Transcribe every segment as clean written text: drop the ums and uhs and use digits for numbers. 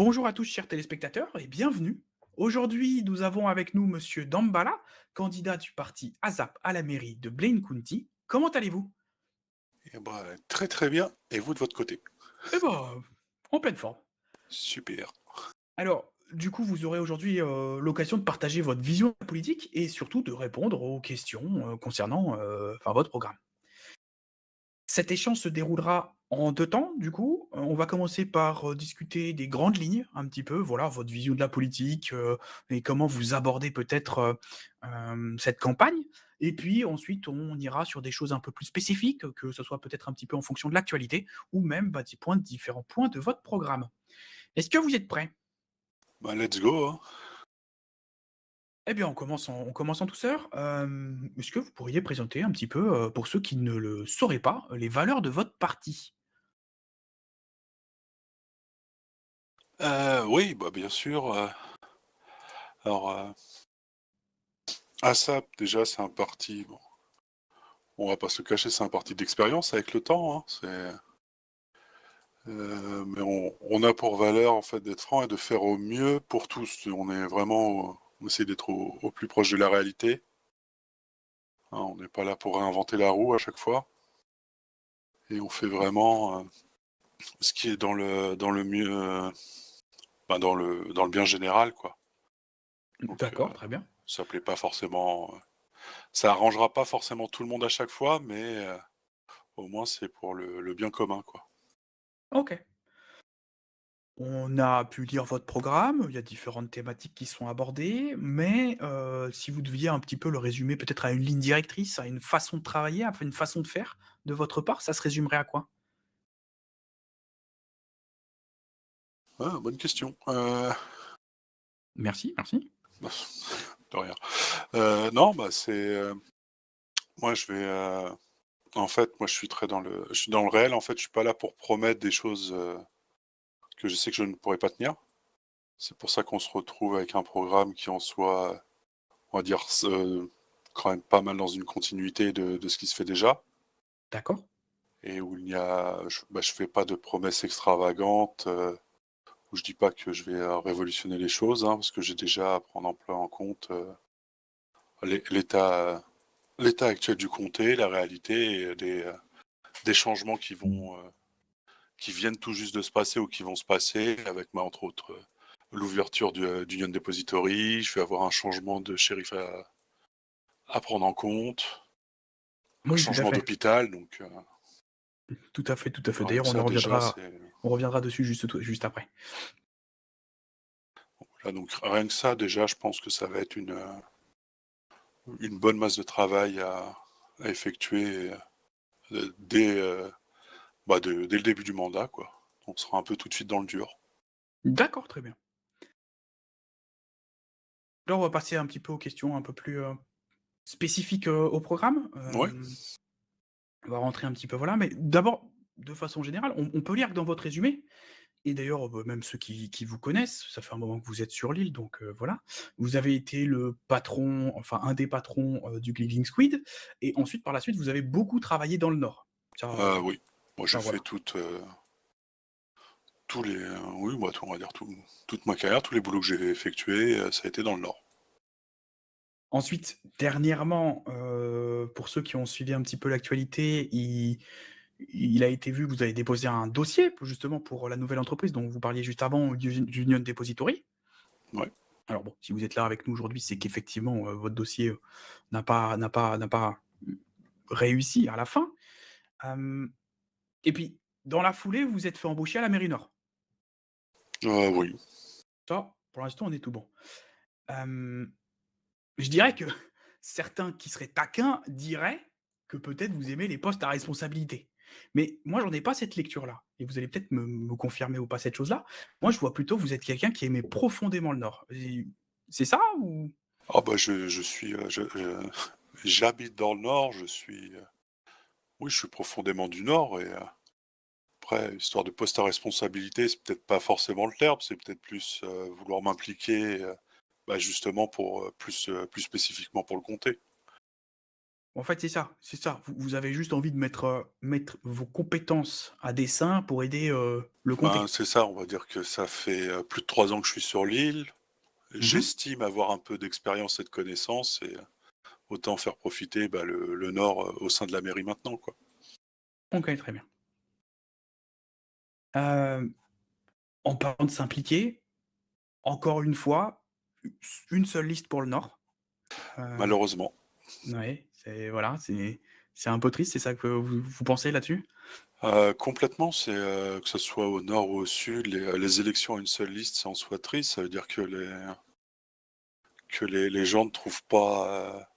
Bonjour à tous chers téléspectateurs et bienvenue. Aujourd'hui, nous avons avec nous monsieur Dambala, candidat du parti ASAP à la mairie de Blaine County. Comment allez-vous? Eh bah, très très bien. Et vous de votre côté? Eh ben, en pleine forme. Super. Alors, du coup, vous aurez aujourd'hui l'occasion de partager votre vision politique et surtout de répondre aux questions concernant enfin, votre programme. Cet échange se déroulera en 2 temps, du coup. On va commencer par discuter des grandes lignes, un petit peu, voilà, votre vision de la politique, et comment vous abordez peut-être, cette campagne. Et puis ensuite, on ira sur des choses un peu plus spécifiques, que ce soit peut-être un petit peu en fonction de l'actualité ou même, bah, différents points de votre programme. Est-ce que vous êtes prêts? Bah, let's go, hein. Eh bien, on commence en douceur. Est-ce que vous pourriez présenter un petit peu, pour ceux qui ne le sauraient pas, les valeurs de votre parti? Oui, bah, bien sûr, alors, ASAP, déjà, c'est un parti, bon, on va pas se le cacher, c'est un parti d'expérience avec le temps, hein. Mais on a pour valeur, en fait, d'être franc et de faire au mieux pour tous. On essaie d'être au plus proche de la réalité, hein. On n'est pas là pour réinventer la roue à chaque fois et on fait vraiment, ce qui est dans le mieux, bah, dans le bien général, quoi. Donc, D'accord, très bien. ça plaît pas forcément, ça arrangera pas forcément tout le monde à chaque fois, mais au moins c'est pour le bien commun, quoi. OK. On a pu lire votre programme, il y a différentes thématiques qui sont abordées, mais si vous deviez un petit peu le résumer peut-être à une ligne directrice, à une façon de travailler, à une façon de faire de votre part, ça se résumerait à quoi? Ah, bonne question. Merci, merci. De rien. Non, bah, moi je vais, en fait, moi je suis dans le réel, en fait, je suis pas là pour promettre des choses, que je sais que je ne pourrais pas tenir. C'est pour ça qu'on se retrouve avec un programme qui en soit, on va dire, quand même pas mal dans une continuité de ce qui se fait déjà. D'accord. Et où je fais pas de promesses extravagantes, où je dis pas que je vais, révolutionner les choses, hein, parce que j'ai déjà à prendre en compte, l'état actuel du comté, la réalité et des changements qui viennent tout juste de se passer ou qui vont se passer avec, bah, entre autres, l'ouverture d'Union Depository. Je vais avoir un changement de shérif à prendre en compte, un Oui, tout à changement fait. d'hôpital, donc Tout à fait, tout à fait. rien D'ailleurs, que ça déjà, c'est on reviendra dessus juste après. voilà, donc rien que ça déjà, je pense que ça va être une bonne masse de travail à effectuer, dès, dès le début du mandat, quoi. On sera un peu tout de suite dans le dur. D'accord, très bien. Là, on va passer un petit peu aux questions un peu plus, spécifiques, au programme. Ouais, On va rentrer un petit peu, voilà, mais d'abord, de façon générale, on peut lire que dans votre résumé. Et d'ailleurs, bah, même ceux qui vous connaissent, ça fait un moment que vous êtes sur l'île, donc voilà. Vous avez été le patron, enfin un des patrons, du Gliding Squid et ensuite par la suite, vous avez beaucoup travaillé dans le Nord. oui. Moi, j'ai Ça fait voilà. tous les, oui, bah, on va dire toute ma carrière, tous les boulots que j'ai effectués, ça a été dans le Nord. Ensuite, dernièrement, pour ceux qui ont suivi un petit peu l'actualité, il a été vu que vous avez déposé un dossier justement pour la nouvelle entreprise dont vous parliez juste avant, Union Depository. Ouais. Alors bon, si vous êtes là avec nous aujourd'hui, c'est qu'effectivement, votre dossier, n'a pas réussi à la fin. Hem et puis, dans la foulée, vous vous êtes fait embaucher à la mairie Nord. Oui. Ça, pour l'instant, on est tout bon. Hem, je dirais que certains qui seraient taquins diraient que peut-être vous aimez les postes à responsabilité. Mais moi, j'en ai pas cette lecture-là et vous allez peut-être me confirmer ou pas cette chose-là. Moi, je vois plutôt que vous êtes quelqu'un qui aimait profondément le Nord et c'est ça ou? Ah bah, je suis, j'habite dans le Nord, oui, je suis profondément du Nord et après, histoire de poste à responsabilité, c'est peut-être pas forcément le terme, c'est peut-être plus, vouloir m'impliquer, justement pour, plus spécifiquement pour le comté. En fait, c'est ça, c'est ça. Vous avez juste envie de mettre vos compétences à dessein pour aider, le Ben, comté. c'est ça, on va dire que ça fait, plus de 3 ans que je suis sur l'île. Mmh. J'estime avoir un peu d'expérience et de connaissances et autant faire profiter, bah, le Nord, au sein de la mairie maintenant, quoi. OK, très bien. Hem, En parlant de s'impliquer, encore une fois, une seule liste pour le Nord. Heu, Malheureusement. ouais, c'est voilà, c'est un peu triste, c'est ça que vous pensez là-dessus? Complètement, c'est, que ce soit au nord ou au sud, les élections à une seule liste, c'est en soi triste. Ça veut dire que les gens ne trouvent pas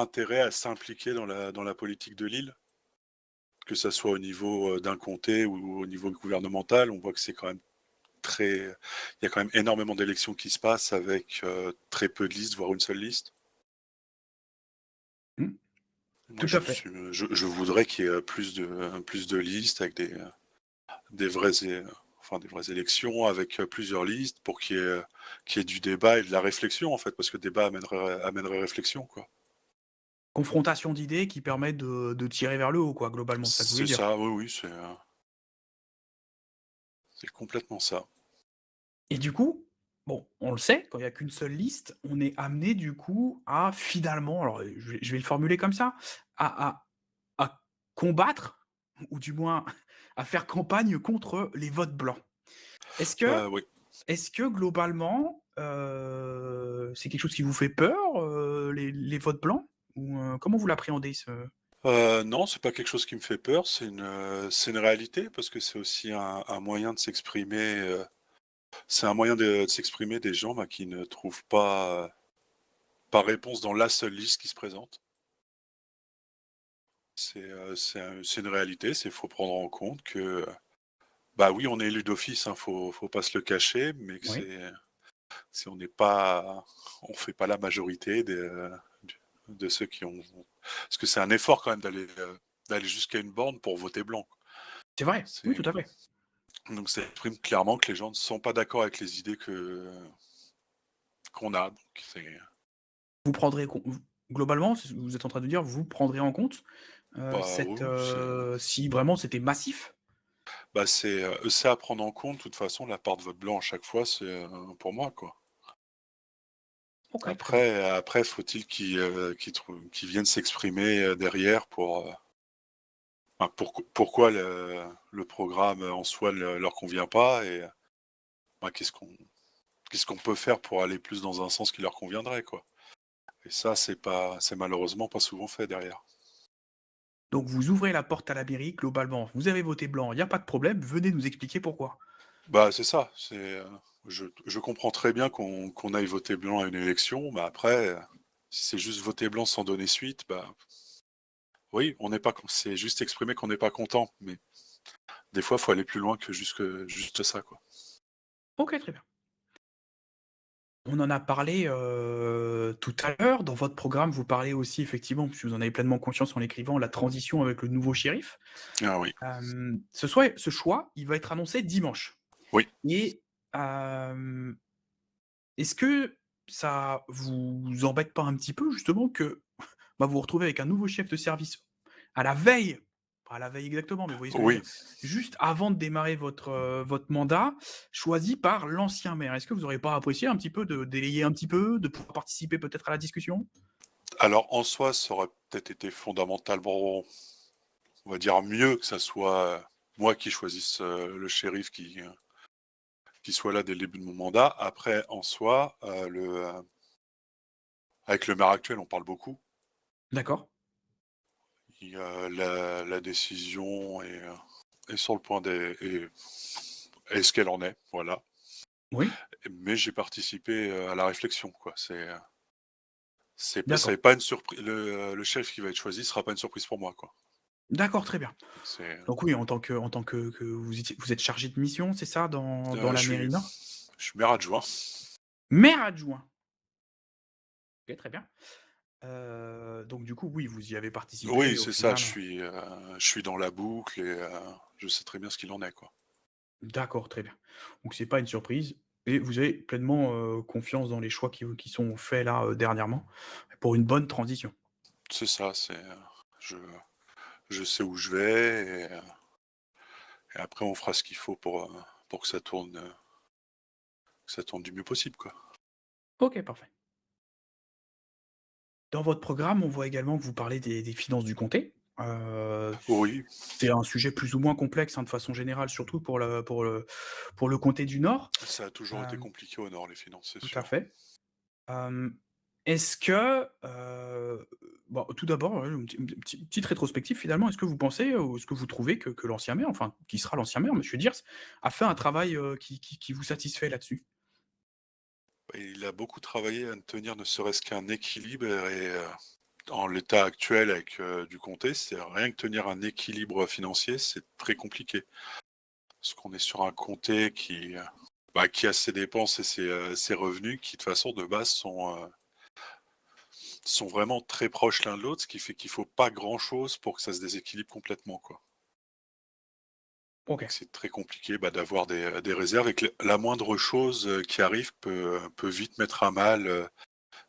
intérêt à s'impliquer dans la politique de l'île, que ça soit au niveau, d'un comté ou au niveau gouvernemental. On voit que c'est quand même très il y a quand même énormément d'élections qui se passent avec, très peu de listes, voire une seule liste. Mmh, Moi, tout à fait. je voudrais qu'il y ait plus de listes avec des vraies é enfin des vraies élections avec, plusieurs listes pour qu'il y ait du débat et de la réflexion, en fait, parce que débat amènerait réflexion, quoi. Confrontation d'idées qui permet de tirer vers le haut, quoi, globalement, c'est ça que vous voulez C'est dire? ça, oui, oui, c'est complètement ça. Et du coup, bon, on le sait, quand il y a qu'une seule liste, on est amené du coup à finalement, alors, je vais le formuler comme ça, à combattre ou du moins à faire campagne contre les votes blancs. Est-ce que Oui. est-ce que globalement, c'est quelque chose qui vous fait peur, les votes blancs? Ou, comment vous l'appréhendez ce Non, c'est pas quelque chose qui me fait peur, c'est une réalité parce que c'est aussi un moyen de s'exprimer, c'est un moyen de s'exprimer des gens, bah, qui ne trouvent pas réponse dans la seule liste qui se présente. C'est une réalité, faut prendre en compte que, bah, oui, on est élu d'office, hein, faut pas se le cacher, mais que oui, on n'est pas on fait pas la majorité de ceux qui ont parce que c'est un effort quand même d'aller jusqu'à une borne pour voter blanc. c'est vrai, oui, C'est tout à fait. donc ça exprime clairement que les gens ne sont pas d'accord avec les idées qu'on a, donc Vous prendrez con v globalement, c'est ce que vous êtes en train de dire, vous prendrez en compte, bah, oui, oui, si vraiment c'était massif? c'est à prendre en compte. De toute façon, la part de vote blanc à chaque fois, c'est, pour moi, quoi. OK, très bien. Après faut-il qu'ils viennent s'exprimer, derrière enfin, pourquoi le programme en soi ne leur convient pas et bah, qu'est-ce qu'on peut faire pour aller plus dans un sens qui leur conviendrait, quoi? Et ça, c'est malheureusement pas souvent fait derrière. Donc vous ouvrez la porte à la mairie, globalement, vous avez voté blanc, il y a pas de problème, venez nous expliquer pourquoi. Bah, c'est ça, je comprends très bien qu'on aille voter blanc à une élection, mais après, si c'est juste voter blanc sans donner suite, bah, oui, on n'est pas con c'est juste exprimer qu'on n'est pas content, mais des fois, il faut aller plus loin que juste ça, quoi. OK, très bien. On en a parlé, tout à l'heure. Dans votre programme, vous parlez aussi effectivement, puisque vous en avez pleinement conscience en l'écrivant, la transition avec le nouveau shérif. Ah oui, Ce choix, il va être annoncé dimanche oui. et hem, est-ce que ça vous embête pas un petit peu justement que, bah, vous vous retrouvez avec un nouveau chef de service à la veille, pas à la veille exactement, mais vous voyez ce que je veux Oui, dire? Juste avant de démarrer votre mandat, choisi par l'ancien maire. Est-ce que vous auriez pas apprécié un petit peu de délayer un petit peu, de pouvoir participer peut-être à la discussion? alors en soi, ça aurait peut-être été fondamentalement, on va dire, mieux que ça soit, moi qui choisisse, le shérif qui soit là dès le début de mon mandat. Après en soi, avec le maire actuel, on parle beaucoup. D'accord. La décision est sur le point est ce qu'elle en est, voilà. Oui, Mais j'ai participé, à la réflexion, quoi. Ça d'accord. est pas une surprise. Le chef qui va être choisi sera pas une surprise pour moi, quoi. D'accord, très bien. Donc c'est, Donc oui, en tant que vous êtes chargé de mission, c'est ça, dans je la mairie suis nord? je suis maire adjoint. Maire adjoint. OK, très bien. Donc du coup, oui, vous y avez Oui, participé au c'est ça, final. je suis dans la boucle et je sais très bien ce qu'il en est, quoi. D'accord, très bien. Donc c'est pas une surprise. et vous avez pleinement, confiance dans les choix qui sont faits là, dernièrement, pour une bonne transition? C'est ça, je je sais où je vais et après on fera ce qu'il faut pour que ça tourne du mieux possible, quoi. OK, parfait. Dans votre programme, on voit également que vous parlez des finances du comté. Oui, C'est un sujet plus ou moins complexe, hein, de façon générale, surtout pour le comté du Nord. ça a toujours été Hem, compliqué au nord, les finances, c'est Tout à sûr. fait. Est-ce que, bon, tout d'abord, ouais, petite rétrospective finalement, est-ce que vous pensez, ou est-ce que vous trouvez que l'ancien maire, enfin, qui sera l'ancien maire, monsieur Diers, a fait un travail, qui vous satisfait là-dessus? Et il a beaucoup travaillé à tenir ne serait-ce qu'un équilibre en l'état actuel avec, du comté, c'est rien que tenir un équilibre financier, c'est très compliqué. Parce qu'on est sur un comté qui a ses dépenses et ses revenus qui de toute façon de base sont vraiment très proches l'un de l'autre, ce qui fait qu'il faut pas grand-chose pour que ça se déséquilibre complètement, quoi. OK. Donc c'est très compliqué, d'avoir des réserves et que la moindre chose, qui arrive peut vite mettre à mal,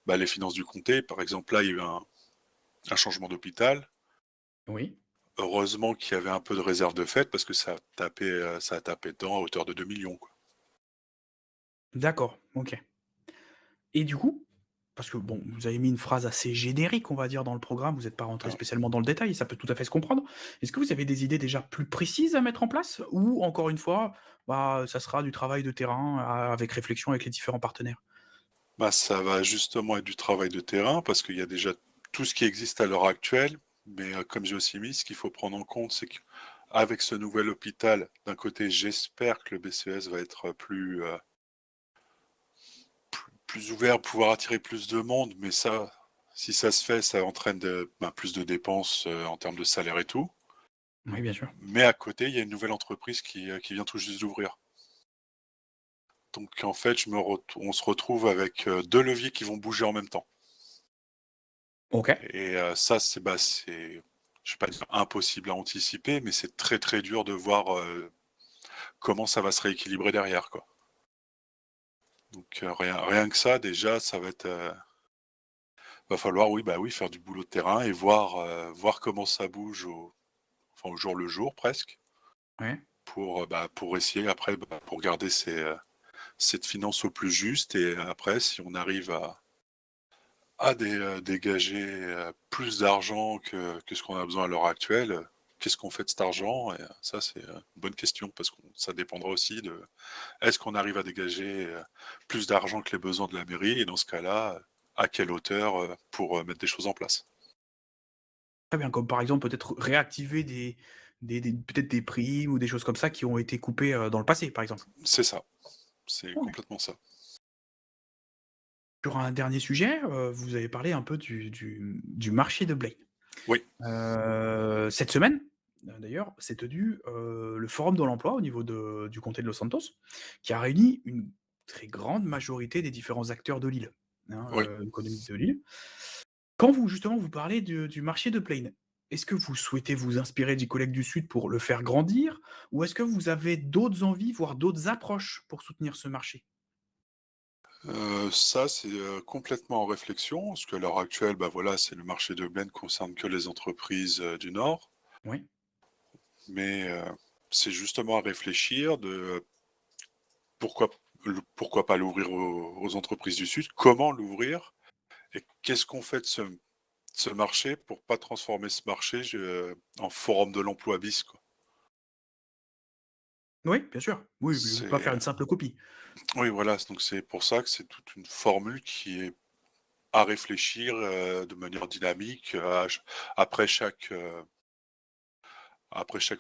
les finances du comté. Par exemple, là, il y a eu un changement d'hôpital. Oui. Heureusement qu'il y avait un peu de réserve de fait parce que ça a tapé dedans à hauteur de 2 millions quoi. D'accord, OK. Et du coup, parce que bon, vous avez mis une phrase assez générique, on va dire, dans le programme, vous n'êtes pas rentré Ah, spécialement dans le détail, ça peut tout à fait se comprendre. Est-ce que vous avez des idées déjà plus précises à mettre en place? Ou encore une fois, bah, ça sera du travail de terrain, avec réflexion avec les différents partenaires? ça va justement être du travail de terrain parce qu'il y a déjà tout ce qui existe à l'heure actuelle, mais comme j'ai aussi mis, ce qu'il faut prendre en compte, c'est qu'avec ce nouvel hôpital, d'un côté, j'espère que le BCES va être, plus ouvert, pouvoir attirer plus de monde, mais ça, si ça se fait, ça entraîne plus de dépenses, en termes de salaire et tout. Oui, bien sûr. Mais à côté, il y a une nouvelle entreprise qui vient tout juste d'ouvrir. Donc en fait, on se retrouve avec, 2 leviers qui vont bouger en même temps OK. et ça, je vais pas dire impossible à anticiper, mais c'est très, très dur de voir, comment ça va se rééquilibrer derrière, quoi. Donc rien que ça, déjà, ça va être, va falloir, oui, oui, faire du boulot de terrain et voir comment ça bouge au jour le jour presque Ouais. pour essayer après, pour garder cette finance au plus juste et après si on arrive à dégager, plus d'argent que ce qu'on a besoin à l'heure actuelle, qu'est-ce qu'on fait de cet argent? Et ça, c'est, une bonne question parce que ça dépendra aussi de est-ce qu'on arrive à dégager, plus d'argent que les besoins de la mairie? Et dans ce cas-là, à quelle hauteur, pour, mettre des choses en place? Très bien, comme par exemple peut-être réactiver des peut-être des primes ou des choses comme ça qui ont été coupées, dans le passé, par exemple? C'est ça, c'est OK. complètement ça. Sur un dernier sujet, vous avez parlé un peu du marché de blé. Oui, Cette semaine, d'ailleurs, s'est tenu, le forum de l'emploi au niveau du comté de Los Santos, qui a réuni une très grande majorité des différents acteurs de l'île, hein, oui. économique de l'île. Quand vous justement vous parlez du marché de Plaine, est-ce que vous souhaitez vous inspirer des collègues du Sud pour le faire grandir? Ou est-ce que vous avez d'autres envies, voire d'autres approches pour soutenir ce marché? Ça, c'est, complètement en réflexion, parce qu'à l'heure actuelle, voilà, c'est le marché de blé ne concerne que les entreprises, du Nord. Oui, Mais, c'est justement à réfléchir de pourquoi pourquoi pas l'ouvrir aux entreprises du Sud? Comment l'ouvrir? Et qu'est-ce qu'on fait de ce marché pour pas transformer ce marché en forum de l'emploi bis, quoi? oui, bien sûr. Oui, oui, pas C'est, faire une simple copie. oui, voilà, donc c'est pour ça que c'est toute une formule qui est à réfléchir, de manière dynamique, après chaque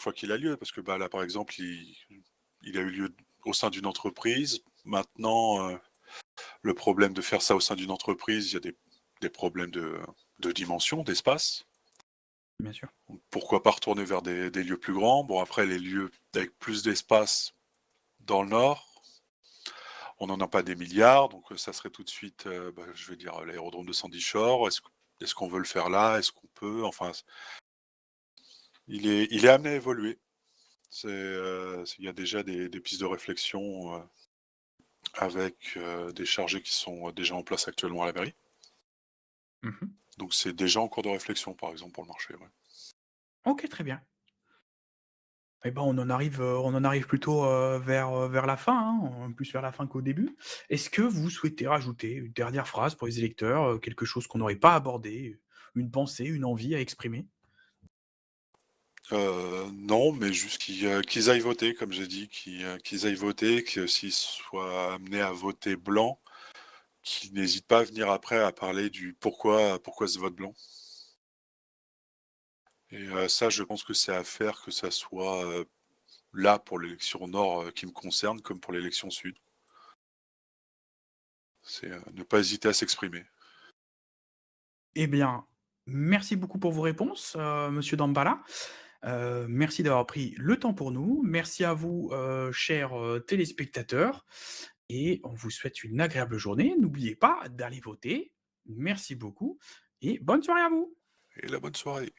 fois qu'il a lieu. Parce que, là, par exemple, il a eu lieu au sein d'une entreprise. Maintenant, le problème de faire ça au sein d'une entreprise, il y a des problèmes de dimension, d'espace. Bien sûr. Donc pourquoi pas retourner vers des lieux plus grands? Bon, après, les lieux avec plus d'espace dans le nord, on n'en a pas des milliards, donc ça serait tout de suite, je vais dire, l'aérodrome de Sandy Shore. Est-ce qu'on veut le faire là? Est-ce qu'on peut? Enfin, il est amené à évoluer. Il y a déjà des pistes de réflexion, avec des chargés qui sont déjà en place actuellement à la mairie. Mmh. Donc c'est déjà en cours de réflexion, par exemple, pour le marché, ouais. OK, très bien. Eh ben, on en arrive plutôt, vers la fin, hein, plus vers la fin qu'au début. Est-ce que vous souhaitez rajouter une dernière phrase pour les électeurs, quelque chose qu'on n'aurait pas abordé, une pensée, une envie à exprimer? Non, mais juste qu'ils aillent voter, comme j'ai dit, qu'ils aillent voter, que s'ils soient amenés à voter blanc, qu'ils n'hésitent pas à venir après à parler du pourquoi ce vote blanc. Et ça, je pense que c'est à faire, que ça soit, là pour l'élection nord, qui me concerne, comme pour l'élection sud. C'est, ne pas hésiter à s'exprimer. Eh bien, merci beaucoup pour vos réponses, monsieur Dambala. Merci d'avoir pris le temps pour nous. Merci à vous, chers, téléspectateurs et on vous souhaite une agréable journée. N'oubliez pas d'aller voter. Merci beaucoup et bonne soirée à vous. Et la bonne soirée.